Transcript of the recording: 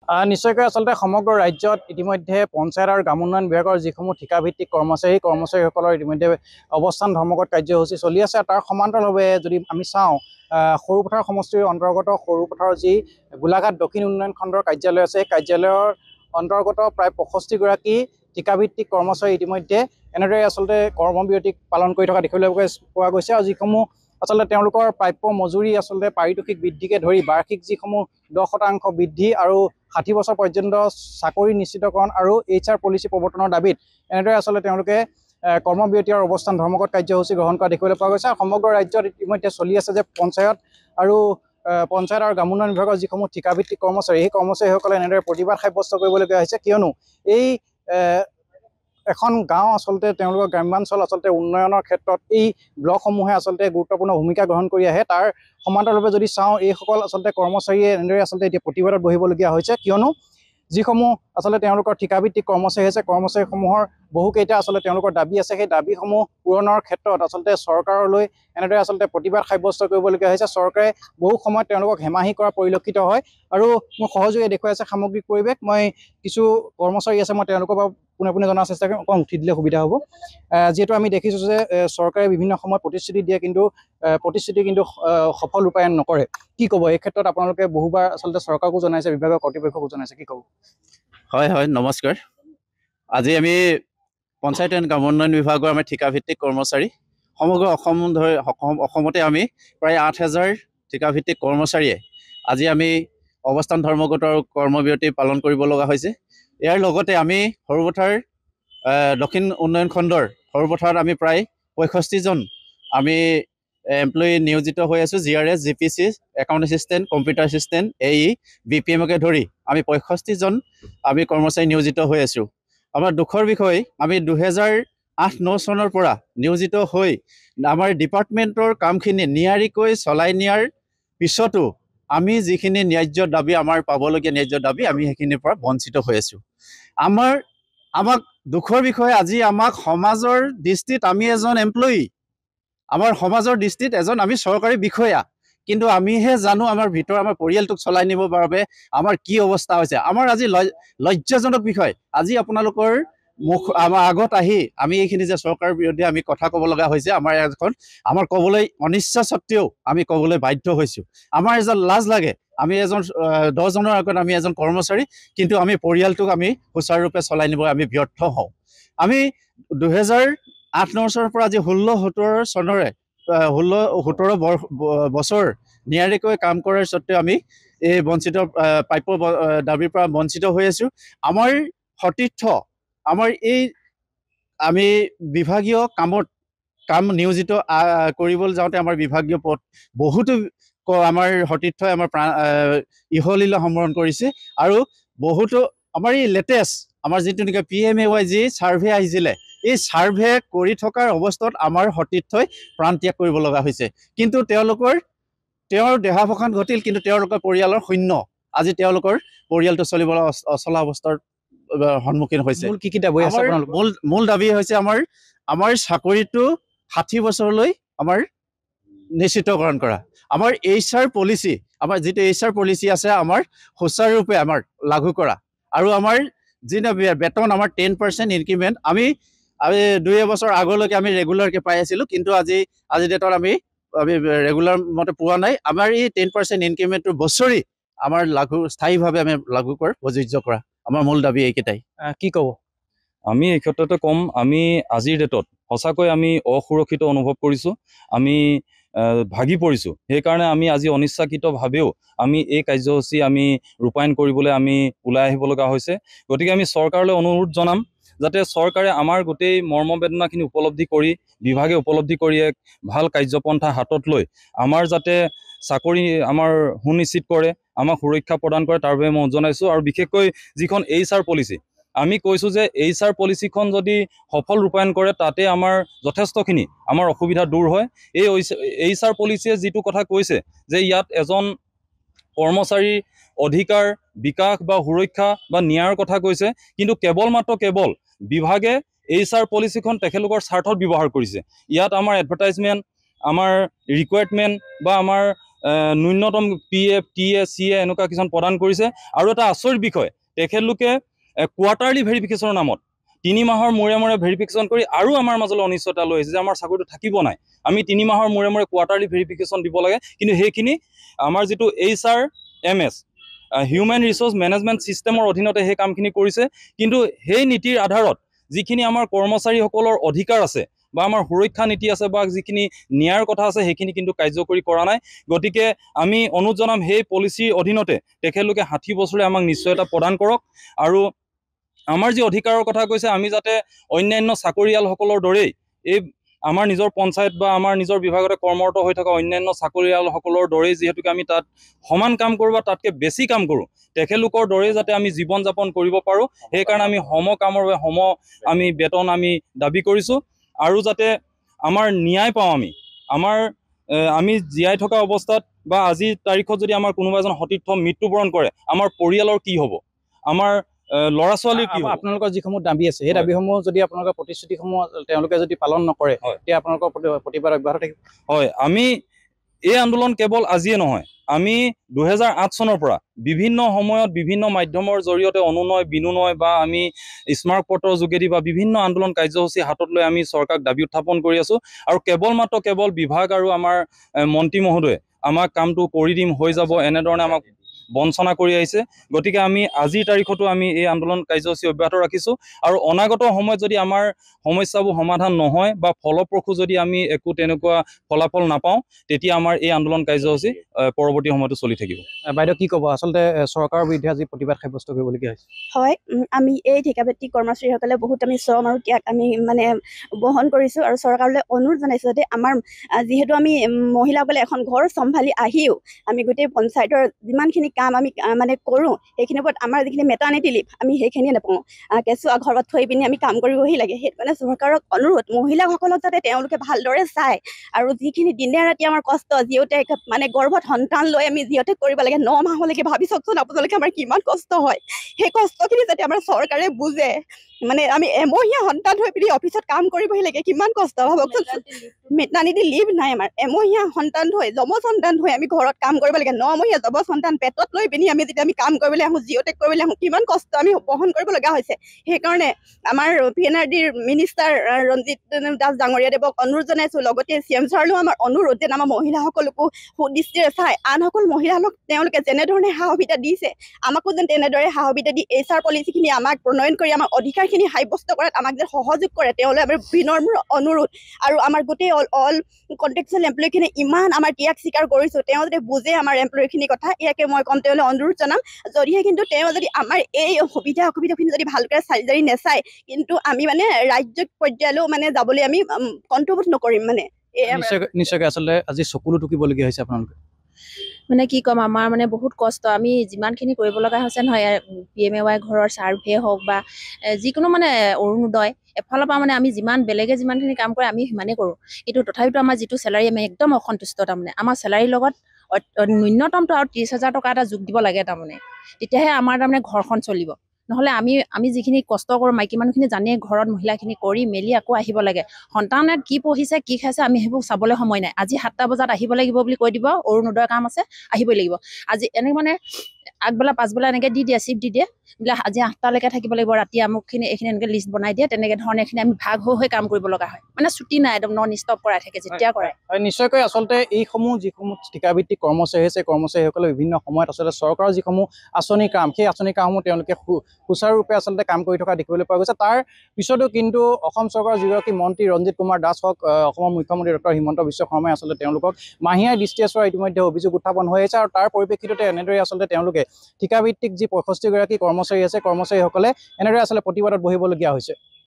নিশ্চয়কৈ আচলতে সমগ্ৰ ৰাজ্যত ইতিমধ্যে পঞ্চায়ত আৰু গ্ৰাম উন্নয়ন বিভাগৰ যিসমূহ ঠিকাভিত্তিক কৰ্মচাৰীসকলৰ ইতিমধ্যে অৱস্থান ধৰ্মঘট কাৰ্যসূচী চলি আছে। তাৰ সমান্তৰালভাৱে যদি আমি চাওঁ, সৰুপথাৰ সমষ্টিৰ অন্তৰ্গত সৰুপথাৰৰ যি গোলাঘাট দক্ষিণ উন্নয়ন খণ্ডৰ কাৰ্যালয় আছে, সেই কাৰ্যালয়ৰ অন্তৰ্গত প্ৰায় 65গৰাকী ঠিকাভিত্তিক কৰ্মচাৰী ইতিমধ্যে এনেদৰে আচলতে কৰ্মবিৰতি পালন কৰি থকা দেখিবলৈ পোৱা গৈছে। আৰু যিসমূহ আচলতে তেওঁলোকৰ প্ৰাপ্য মজুৰি আচলতে পাৰিতোষিক বৃদ্ধিকে ধৰি বাৰ্ষিক যিসমূহ 10% বৃদ্ধি আৰু 60 বছৰ পৰ্যন্ত চাকৰি নিশ্চিতকৰণ আৰু HR পলিচি প্ৰৱৰ্তনৰ দাবীত এনেদৰে আচলতে তেওঁলোকে কৰ্মবিৰতি আৰু অৱস্থান ধৰ্মঘট কাৰ্যসূচী গ্ৰহণ কৰা দেখিবলৈ পোৱা গৈছে। আৰু সমগ্ৰ ৰাজ্যত ইতিমধ্যে চলি আছে যে পঞ্চায়ত আৰু গ্ৰাম উন্নয়ন বিভাগৰ যিসমূহ ঠিকাভিত্তিক কৰ্মচাৰী, সেই কৰ্মচাৰীসকলে এনেদৰে প্ৰতিবাদ সাব্যস্ত কৰিবলগীয়া হৈছে, কিয়নো এই এখন গাঁও আচলতে তেওঁলোকৰ গ্ৰাম্যাঞ্চল আচলতে উন্নয়নৰ ক্ষেত্ৰত এই ব্লকসমূহে আচলতে গুৰুত্বপূৰ্ণ ভূমিকা গ্ৰহণ কৰি আহে। তাৰ সমান্তৰালভাৱে যদি চাওঁ, এইসকল আচলতে কৰ্মচাৰীয়ে এনেদৰে আচলতে এতিয়া প্ৰতিবাদত বহিবলগীয়া হৈছে, কিয়নো যিসমূহ আচলতে তেওঁলোকৰ ঠিকাভিত্তিক কৰ্মচাৰী আছে, কৰ্মচাৰীসমূহৰ বহুকেইটা আচলতে তেওঁলোকৰ দাবী আছে। সেই দাবীসমূহ পূৰণৰ ক্ষেত্ৰত আচলতে চৰকাৰলৈ এনেদৰে আচলতে প্ৰতিবাদ সাব্যস্ত কৰিবলগীয়া হৈছে। চৰকাৰে বহু সময়ত তেওঁলোকক হেমাহি কৰা পৰিলক্ষিত হয়। আৰু মোৰ সহযোগে দেখুৱাই আছে সামগ্ৰিক পৰিৱেশ। মই কিছু কৰ্মচাৰী আছে, মই তেওঁলোকৰ পৰা পোনে পোনে জনাৰ চেষ্টা কৰিম। অকণ উঠি দিলে সুবিধা হ'ব। যিহেতু আমি দেখিছোঁ যে চৰকাৰে বিভিন্ন সময়ত প্ৰতিশ্ৰুতি দিয়ে, কিন্তু প্ৰতিশ্ৰুতি সফল ৰূপায়ণ নকৰে। কি ক'ব এই ক্ষেত্ৰত? আপোনালোকে বহুবাৰ আচলতে চৰকাৰকো জনাইছে, বিভাগৰ কৰ্তৃপক্ষকো জনাইছে, কি ক'ব? হয়, নমস্কাৰ। আজি আমি পঞ্চায়ত এণ্ড গ্ৰাম উন্নয়ন বিভাগৰ আমি ঠিকাভিত্তিক কৰ্মচাৰী সমগ্ৰ অসমতে আমি প্ৰায় 8000 ঠিকাভিত্তিক কৰ্মচাৰীয়ে আজি আমি অৱস্থান ধৰ্মঘটৰ কৰ্মবিৰতি পালন কৰিব লগা হৈছে। ইয়াৰ লগতে আমি সৰুপথাৰ দক্ষিণ উন্নয়ন খণ্ডৰ সৰুপথাৰত আমি প্ৰায় 65জন আমি এমপ্লয়ী নিয়োজিত হৈ আছোঁ। GRS, GPC, account assistant, computer assistant, AE, BPMকে ধৰি আমি 65জন আমি কৰ্মচাৰী নিয়োজিত হৈ আছোঁ। আমাৰ দুখৰ বিষয়, আমি 2008-09 চনৰ পৰা নিয়োজিত হৈ আমাৰ ডিপাৰ্টমেণ্টৰ কামখিনি নিয়াৰিকৈ চলাই নিয়াৰ পিছতো আমি যিখিনি ন্যায্য দাবী, আমাৰ পাবলগীয়া ন্যায্য দাবী, আমি সেইখিনিৰ পৰা বঞ্চিত হৈ আছোঁ। আমাক দুখৰ বিষয়ে, আজি আমাক সমাজৰ দৃষ্টিত আমি এজন এমপ্লয়ী, আমাৰ সমাজৰ দৃষ্টিত এজন আমি চৰকাৰী বিষয়া, কিন্তু আমিহে জানো আমাৰ পৰিয়ালটোক চলাই নিবৰ বাবে আমাৰ কি অৱস্থা হৈছে। আমাৰ আজি লজ্জাজনক বিষয়, আজি আপোনালোকৰ আমাৰ আগত আহি আমি এইখিনি যে চৰকাৰৰ বিৰুদ্ধে আমি কথা ক'ব লগা হৈছে, আমাৰ ক'বলৈ অনিচ্ছা স্বত্বেও আমি ক'বলৈ বাধ্য হৈছোঁ। আমাৰ এজন লাজ লাগে, আমি 10জনৰ আগত আমি এজন কৰ্মচাৰী, কিন্তু আমি পৰিয়ালটোক আমি সুচাৰুৰূপে চলাই নিব আমি ব্যৰ্থ হওঁ। আমি 2008-09 চনৰ পৰা আজি 16-17 চনৰে 17 বছৰ নিয়াৰিকৈ কাম কৰাৰ স্বত্বেও আমি এই প্ৰাপ্য দাবীৰ পৰা বঞ্চিত হৈ আছোঁ। আমাৰ সতীৰ্থ, আমি বিভাগীয় কাম নিয়োজিত কৰিবলৈ যাওঁতে আমাৰ বিভাগীয় পদ বহুতো আমাৰ সতীৰ্থই আমাৰ ইহলীলা সম্বৰণ কৰিছে। আৰু বহুতো আমাৰ এই লেটেষ্ট আমাৰ যিটো নেকি PMAY যি ছাৰ্ভে আহিছিলে, এই ছাৰ্ভে কৰি থকাৰ অৱস্থাত আমাৰ সতীৰ্থই প্ৰাণ ত্যাগ কৰিব লগা হৈছে। কিন্তু তেওঁৰ দেহাৱসান ঘটিল, কিন্তু তেওঁলোকৰ পৰিয়ালৰ শূন্য। আজি তেওঁলোকৰ পৰিয়ালটো চলিবলৈ অচলা অৱস্থাৰ সন্মুখীন হৈছে। মূল দাবী হৈছে আমাৰ চাকৰিটো 60 বছৰলৈ আমাৰ নিশ্চিতকৰণ কৰা। আমাৰ HR পলিচি, আমাৰ যিটো HR পলিচি আছে, আমাৰ সুচাৰুৰূপে আমাৰ লাগু কৰা। আৰু আমাৰ যি বেতন, আমাৰ 10% ইনক্ৰিমেণ্ট আমি 2 বছৰ আগলৈকে আমি ৰেগুলাৰকৈ পাই আছিলোঁ, কিন্তু আজি ডেটত আমি ৰেগুলাৰ মতে পোৱা নাই। আমাৰ এই 10% ইনক্ৰিমেণ্টটো বছৰি আমাৰ স্থায়ীভাৱে আমি লাগু কৰা, প্ৰযোজ্য কৰা, আমাৰ মূল দাবী এইকেইটাই। কি ক'ব? আমি এই ক্ষেত্ৰতে ক'ম, আমি আজিৰ ডেটত সঁচাকৈ আমি অসুৰক্ষিত অনুভৱ কৰিছোঁ, আমি ভাগি পৰিছোঁ। সেইকাৰণে আমি আজি অনিচ্ছাকৃতভাৱেও আমি এই কাৰ্যসূচী আমি ৰূপায়ণ কৰিবলৈ আমি ওলাই আহিব লগা হৈছে। গতিকে আমি চৰকাৰলৈ অনুৰোধ জনাম, যাতে চৰকাৰে আমাৰ গোটেই মৰ্মবেদনাখিনি উপলব্ধি কৰি, বিভাগে উপলব্ধি কৰি এক ভাল কাৰ্যপন্থা হাতত লৈ আমাৰ যাতে চাকৰি আমাৰ সুনিশ্চিত কৰে, আমাক সুৰক্ষা প্ৰদান কৰে, তাৰ বাবে মই জনাইছোঁ। আৰু বিশেষকৈ যিখন HR পলিচি, আমি কৈছোঁ যে HR পলিচিখন যদি সফল ৰূপায়ণ কৰে, তাতে আমাৰ যথেষ্টখিনি আমাৰ অসুবিধা দূৰ হয়। এই HR পলিচিয়ে যিটো কথা কৈছে যে ইয়াত এজন কৰ্মচাৰীৰ অধিকাৰ, বিকাশ বা সুৰক্ষা বা ন্যায়ৰ কথা কৈছে, কিন্তু কেৱল বিভাগে HR পলিচিখন তেখেতলোকৰ স্বাৰ্থত ব্যৱহাৰ কৰিছে। ইয়াত আমাৰ এডভাৰটাইজমেণ্ট, আমাৰ ৰিকুৱাৰমেণ্ট বা আমাৰ ন্যূনতম PF TA CA এনেকুৱা কিছুমান প্ৰদান কৰিছে। আৰু এটা আচৰিত বিষয়, তেখেতলোকে কোৱাৰ্টাৰলি ভেৰিফিকেশ্যনৰ নামত 3 মাহৰ মূৰে মূৰে ভেৰিফিকেশ্যন কৰি আৰু আমাৰ মাজলৈ অনিশ্চয়তা লৈ আহিছে যে আমাৰ চাকৰিটো থাকিব নাই, আমি 3 মাহৰ মূৰে মূৰে কোৱাৰ্টাৰলি ভেৰিফিকেশ্যন দিব লাগে। কিন্তু সেইখিনি আমাৰ যিটো HRMS হিউমেন ৰিচোৰ্চ মেনেজমেণ্ট ছিষ্টেমৰ অধীনতে সেই কামখিনি কৰিছে। কিন্তু সেই নীতিৰ আধাৰত যিখিনি আমাৰ কৰ্মচাৰীসকলৰ অধিকাৰ আছে বা আমাৰ সুৰক্ষা নীতি আছে বা যিখিনি ন্যায়ৰ কথা আছে সেইখিনি কিন্তু কাৰ্যকৰী কৰা নাই। গতিকে আমি অনুৰোধ জনাম সেই পলিচিৰ অধীনতে তেখেতলোকে 60 বছৰে আমাক নিশ্চয়তা প্ৰদান কৰক। আৰু আমাৰ যি অধিকাৰৰ কথা কৈছে, আমি যাতে অন্যান্য চাকৰিয়ালসকলৰ দৰেই এই আমাৰ নিজৰ পঞ্চায়ত বা আমাৰ নিজৰ বিভাগতে কৰ্মৰত হৈ থকা অন্যান্য চাকৰিয়ালসকলৰ দৰেই যিহেতুকে আমি তাত সমান কাম কৰোঁ বা তাতকৈ বেছি কাম কৰোঁ, তেখেতলোকৰ দৰেই যাতে আমি জীৱন যাপন কৰিব পাৰোঁ, সেইকাৰণে আমি কামৰ বাবে আমি বেতন আমি দাবী কৰিছোঁ। আৰু যাতে আমাৰ ন্যায় পাওঁ, আমি জীয়াই থকা অৱস্থাত বা আজিৰ তাৰিখত যদি আমাৰ কোনোবা এজন সতীৰ্থ মৃত্যুবৰণ কৰে, আমাৰ পৰিয়ালৰ কি হ'ব, আমাৰ ল'ৰা ছোৱালীৰ কি হ'ব? আপোনালোকৰ যিসমূহ দাবী আছে সেই দাবীসমূহ যদি আপোনালোকৰ প্ৰতিশ্ৰুতিসমূহ তেওঁলোকে যদি পালন নকৰে, তেতিয়া আপোনালোকৰ প্ৰতিবাদ অব্যাহত থাকিব। হয়, আমি এই আন্দোলন কেৱল আজিয়ে নহয়, আমি 2008 চনৰ পৰা বিভিন্ন সময়ত বিভিন্ন মাধ্যমৰ জৰিয়তে অনুনয় বিনুনয় বা আমি স্মাৰক পত্ৰৰ যোগেদি বা বিভিন্ন আন্দোলন কাৰ্যসূচী হাতত লৈ আমি চৰকাৰক দাবী উত্থাপন কৰি আছোঁ। আৰু কেৱল বিভাগ আৰু আমাৰ মন্ত্ৰী মহোদয়ে আমাক কামটো কৰি দিম, হৈ যাব, এনেধৰণে আমাক বঞ্চনা কৰি আহিছে। গতিকে আমি আজিৰ তাৰিখতো আমি এই আন্দোলন কাৰ্যসূচী অব্যাহত ৰাখিছোঁ। আৰু অনাগত সময়ত যদি আমাৰ সমস্যাবোৰ সমাধান নহয় বা ফলপ্ৰসূ যদি আমি একো তেনেকুৱা ফলাফল নাপাওঁ, তেতিয়া আমাৰ এই আন্দোলন কাৰ্যসূচী পৰৱৰ্তী সময়তো চলি থাকিব। বাইদেউ কি ক'ব, আচলতে চৰকাৰৰ বিৰুদ্ধে আজি প্ৰতিবাদ সাব্যস্ত কৰিবলগীয়া হৈছে? হয়, আমি এই ঠিকাভিত্তিক কৰ্মচাৰীসকলে বহুত আমি শ্ৰম আৰু ত্যাগ আমি বহন কৰিছোঁ। আৰু চৰকাৰলৈ অনুৰোধ জনাইছোঁ যাতে আমাৰ যিহেতু আমি মহিলাসকলে এখন ঘৰ চম্ভালি আহিও আমি গোটেই পঞ্চায়তৰ যিমানখিনি কাম আমি কৰোঁ, সেইখিনিৰ ওপৰত আমাৰ যিখিনি মেটাৰ্নিটি লিভ আমি সেইখিনিয়ে নাপাওঁ। কেঁচুৱা ঘৰত থৈ পিনি আমি কাম কৰিবহি লাগে। সেইটো কাৰণে চৰকাৰক অনুৰোধ, মহিলাসকলক যাতে তেওঁলোকে ভালদৰে চায়। আৰু যিখিনি দিনে ৰাতি আমাৰ কষ্ট, যিহেতু গৰ্ভত সন্তান লৈ আমি যিহেতু কৰিব লাগে 9 মাহলৈকে, ভাবি চাওকচোন আপোনালোকে আমাৰ কিমান কষ্ট হয়। সেই কষ্টখিনি যাতে আমাৰ চৰকাৰে বুজে। আমি এমহীয়া সন্তান হৈ পিনি অফিচত কাম কৰিবহি লাগে, কিমান কষ্ট ভাবকচোন। মেটাৰ্নিটি লিভ নাই আমাৰ। এমহীয়া সন্তান হৈ, যমজ সন্তান হৈ আমি ঘৰত কাম কৰিব লাগে। 9 মহীয়া যমজ সন্তান পেটত লৈ পিনি যেতিয়া আমি কাম কৰিবলৈ আহোঁ, জিঅ'টেক কৰিবলৈ আহোঁ, কিমান কষ্ট আমি বহন কৰিব লগা হৈছে। সেইকাৰণে আমাৰ PNRDৰ মিনিষ্টাৰ ৰঞ্জিত দাস ডাঙৰীয়াদেৱক অনুৰোধ জনাইছোঁ। লগতে CM ছাৰলৈও আমাৰ অনুৰোধ যেন আমাৰ মহিলাসকলকো সুদৃষ্টিৰে চাই, আনসকল মহিলাসকলক তেওঁলোকে যেনেধৰণে সা সুবিধা দিছে, আমাকো যেন তেনেদৰে সা সুবিধা দি HR পলিচিখিনি আমাক প্ৰণয়ন কৰি আমাৰ অধিকাৰখিনি সাব্যস্ত কৰাত আমাক যেন সহযোগ কৰে, তেওঁলৈ আমাৰ বিনম্ৰ অনুৰোধ। আৰু আমাৰ গোটেই অল কণ্ট্ৰেকচুৱেল এমপ্লয়ীখিনি ইমান আমাৰ ত্যাগ স্বীকাৰ কৰিছোঁ, তেওঁ যাতে বুজে আমাৰ এমপ্লয়ীখিনিৰ কথা, ইয়াকে মই ক'ম, তেওঁলৈ অনুৰোধ জনাম। যদিহে কিন্তু তেওঁ যদি আমাৰ এই অসুবিধাখিনি যদি ভালকৈ চালি নেচায়, কিন্তু আমি ৰাজ্যিক পৰ্যায়লৈও যাবলৈ আমি কণ্ঠবোধ নকৰিম। নিশ্চয়কৈ আচলতে আজি চকুলো টুকিবলগীয়া হৈছে আপোনালোকে। কি ক'ম, আমাৰ বহুত কষ্ট। আমি যিমানখিনি কৰিব লগা হৈছে নহয়, PMAY ঘৰৰ চাৰ্ভে হওক বা যিকোনো অৰুণোদয়, এফালৰ পৰা আমি বেলেগে যিমানখিনি কাম কৰে আমি সিমানেই কৰোঁ। কিন্তু তথাপিতো আমাৰ যিটো চেলাৰী, আমি একদম অসন্তুষ্ট। আমাৰ চেলাৰীৰ লগত ন্যূনতমটো আৰু 30,000 টকা এটা যোগ দিব লাগে। তেতিয়াহে আমাৰ ঘৰখন চলিব। নহ'লে আমি যিখিনি কষ্ট কৰোঁ, মাইকী মানুহখিনি জানেই, ঘৰত মহিলাখিনি কৰি মেলি আকৌ আহিব লাগে। সন্তানে কি পঢ়িছে, কি খাইছে, আমি সেইবোৰ চাবলৈ সময় নাই। আজি 7টা বজাত আহিব লাগিব বুলি কৈ দিব, অৰুণোদয়ৰ কাম আছে, আহিবই লাগিব। আজি আগবেলা পাছবেলা এনেকৈ দি দিয়ে, চিফ্ট দি দিয়ে, বোলে আজি 8টালৈকে থাকিব লাগিব, ৰাতি আমুকখিনি এইখিনি এনেকৈ লিষ্ট বনাই দিয়ে। তেনেকৈ ধৰণে এইখিনি আমি ভাগ হৈ কাম কৰিব লগা হয়। ছুটি নাই, একদম নন ষ্টপ কৰাই থাকে, যেতিয়া কৰে। নিশ্চয়কৈ আচলতে যিসমূহ ঠিকাভিত্তিক কৰ্মচাৰী আছে, কৰ্মচাৰীসকলে বিভিন্ন সময়ত আচলতে চৰকাৰৰ যিসমূহ আঁচনিৰ কাম, সেই আঁচনিৰ কামসমূহ তেওঁলোকে সুচাৰুৰূপে আচলতে কাম কৰি থকা দেখিবলৈ পোৱা গৈছে। তাৰ পিছতো কিন্তু অসম চৰকাৰৰ যিগৰাকী মন্ত্ৰী ৰঞ্জিত কুমাৰ দাস হওক, অসমৰ মুখ্যমন্ত্ৰী ডক্টৰ হিমন্ত বিশ্ব শৰ্মাই আচলতে তেওঁলোকক মাহিয়াই দৃষ্টিৰে চোৱাৰ ইতিমধ্যে অভিযোগ উত্থাপন হৈ আহিছে। আৰু তাৰ পৰিপ্ৰেক্ষিততে এনেদৰে আচলতে তেওঁলোকে ঠিকাভিত্তিক যি 65গৰাকী কৰ্মচাৰী আছে, কৰ্মচাৰীসকলে এনেদৰে আচলতে প্ৰতিবাদত বহিবলগীয়া হৈছে।